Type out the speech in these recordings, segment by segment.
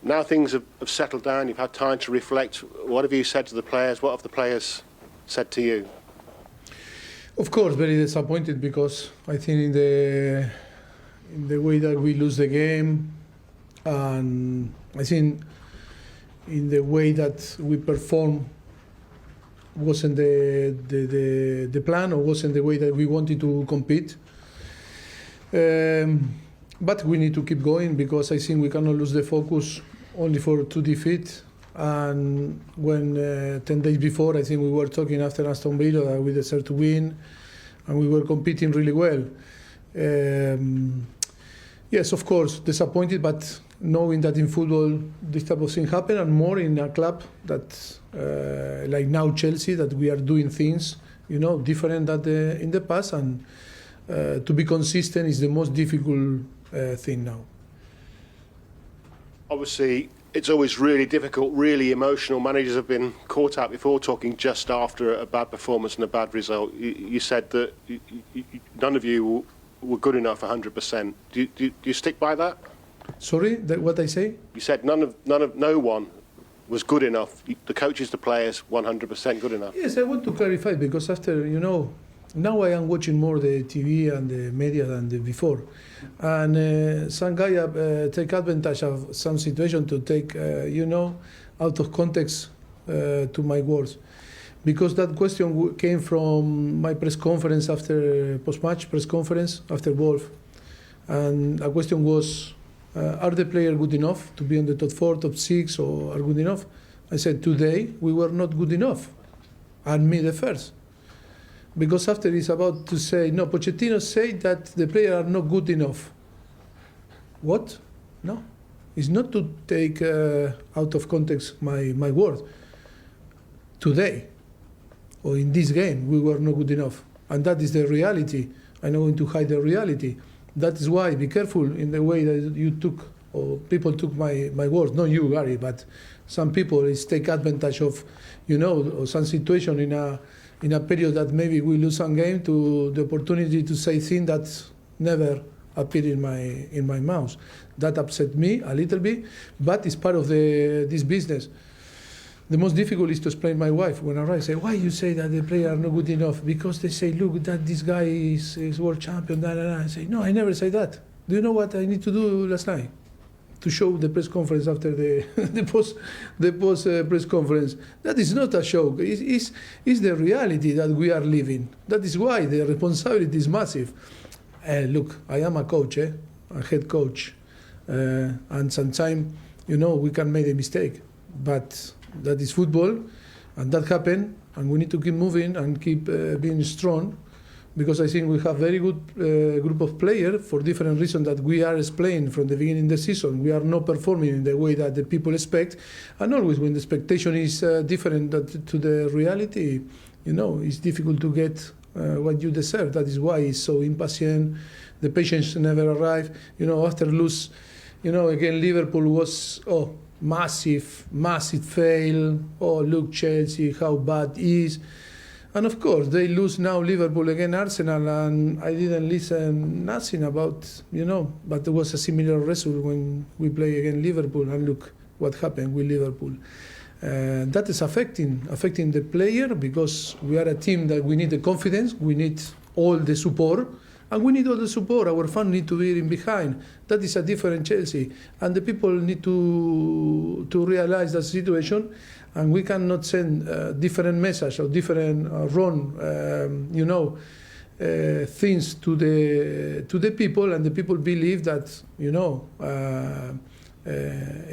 Now things have settled down, you've had time to reflect. What have you said to the players? What have the players said to you? Of course, very disappointed because I think in the way that we lose the game, and I think in the way that we perform wasn't the plan, or wasn't the way that we wanted to compete. But we need to keep going because I think we cannot lose the focus only for 2 defeats. And when 10 days before, I think we were talking after Aston Villa that we deserved to win, and we were competing really well. Yes, of course, disappointed, but knowing that in football this type of thing happen, and more in a club that like now Chelsea, that we are doing things different than in the past, and to be consistent is the most difficult thing now. Obviously, it's always really difficult, really emotional. Managers have been caught out before talking just after a bad performance and a bad result. You said that none of you were good enough 100%. Do you stick by that? Sorry, what I say? You said no one was good enough. The coaches, the players, 100% good enough. Yes, I want to clarify because after now I am watching more the TV and the media than before, and some guy take advantage of some situation to take out of context to my words, because that question came from my press conference after post-match press conference after Wolf, and a question was, are the players good enough to be on the top 4, top 6, or are good enough? I said today we were not good enough, and me the first. Because after he's about to say, no, Pochettino said that the players are not good enough. What? No. It's not to take out of context my word. Today, or in this game, we were not good enough. And that is the reality. I'm not going to hide the reality. That is why, be careful in the way that you took, or people took my words. Not you, Gary, but some people is take advantage of, or some situation in a period that maybe we lose some game, to the opportunity to say things that never appeared in my mouth. That upset me a little bit, but it's part of this business. The most difficult is to explain my wife when I say, why you say that the players are not good enough? Because they say, look, that this guy is world champion, I say, no, I never say that. Do you know what I need to do last night? To show the press conference after the post press conference. That is not a show. It's the reality that we are living. That is why the responsibility is massive. Look, I am a coach, a head coach, and sometimes we can make a mistake, but that is football, and that happened, and we need to keep moving and keep being strong. Because I think we have very good group of players for different reasons that we are explained from the beginning of the season. We are not performing in the way that the people expect, and always when the expectation is different to the reality, it's difficult to get what you deserve. That is why it's so impatient. The patience never arrive. After lose, again Liverpool was massive fail. Oh, look Chelsea, how bad it is. And of course, they lose now Liverpool against Arsenal, and I didn't listen nothing about, but there was a similar result when we play against Liverpool, and look what happened with Liverpool. That is affecting the player, because we are a team that we need the confidence, we need all the support, and we need all the support. Our fans need to be in behind. That is a different Chelsea, and the people need to realize that situation. And we cannot send different message or different wrong, things to the people, and the people believe that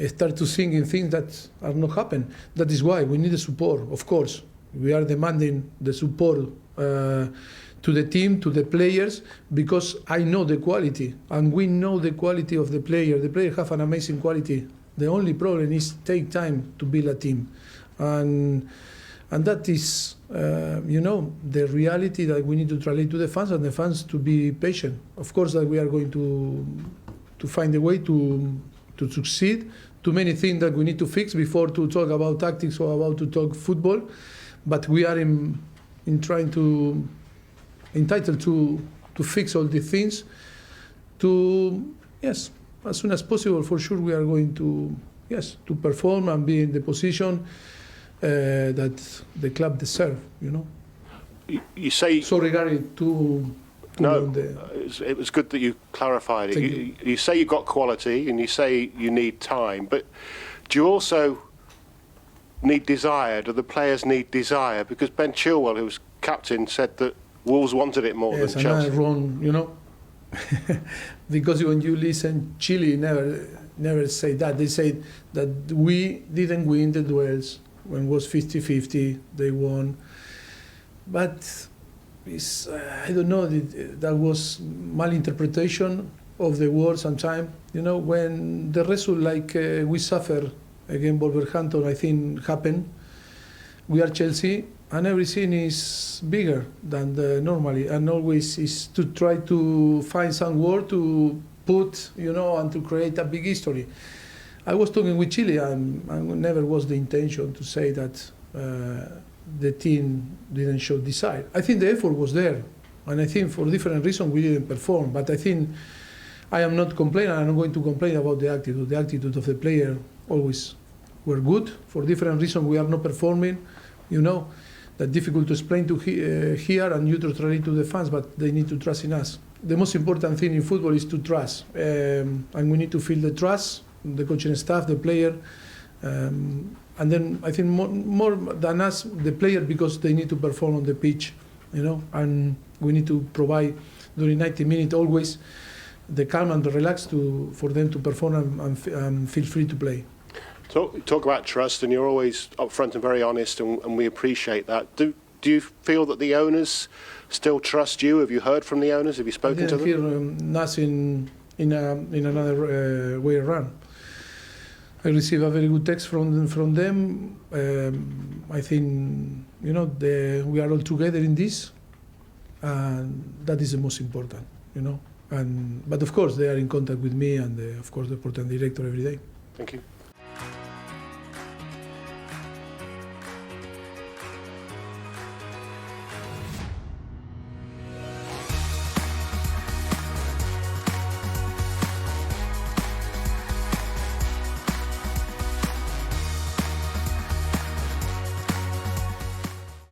start to singing things that are not happen. That is why we need the support. Of course, we are demanding the support to the team, to the players, because I know the quality, and we know the quality of the player. The players have an amazing quality. The only problem is take time to build a team, and that is the reality that we need to translate to the fans, and the fans to be patient. Of course, that we are going to find a way to succeed. Too many things that we need to fix before to talk about tactics or about to talk football, but we are entitled to fix all the things. Yes, as soon as possible, for sure, we are going to yes, to perform and be in the position that the club deserve, you know. You say... So regarding to No, the, it was good that you clarified it. You say you've got quality and you say you need time, but do you also need desire? Do the players need desire? Because Ben Chilwell, who was captain, said that Wolves wanted it more yes, than Chelsea. and I'm wrong, you know. Because when you listen, Chile never say that. They say that we didn't win the duels when it was 50-50. They won, but it's, I don't know. That was malinterpretation of the word. Sometimes, you know, when the result like we suffer against Wolverhampton, I think happened. We are Chelsea, and everything is bigger than normally, and always is to try to find some word to put, you know, and to create a big history. I was talking with Chile, and never was the intention to say that the team didn't show desire. I think the effort was there, and I think for different reasons we didn't perform. But I think I am not complaining. I'm not going to complain about the attitude. The attitude of the player always were good. For different reasons we are not performing. You know, that's difficult to explain to here and you to try to the fans, but they need to trust in us. The most important thing in football is to trust, and we need to feel the trust, the coaching staff, the player, and then I think more than us, the player, because they need to perform on the pitch, you know, and we need to provide during 90 minutes always the calm and the relax for them to perform and feel free to play. Talk about trust, and you're always upfront and very honest, and we appreciate that. Do you feel that the owners still trust you? Have you heard from the owners? Have you spoken to them? I didn't hear nothing in another way around. I received a very good text from them. I think, you know, we are all together in this, and that is the most important, you know. But of course they are in contact with me and of course the sporting director every day. Thank you.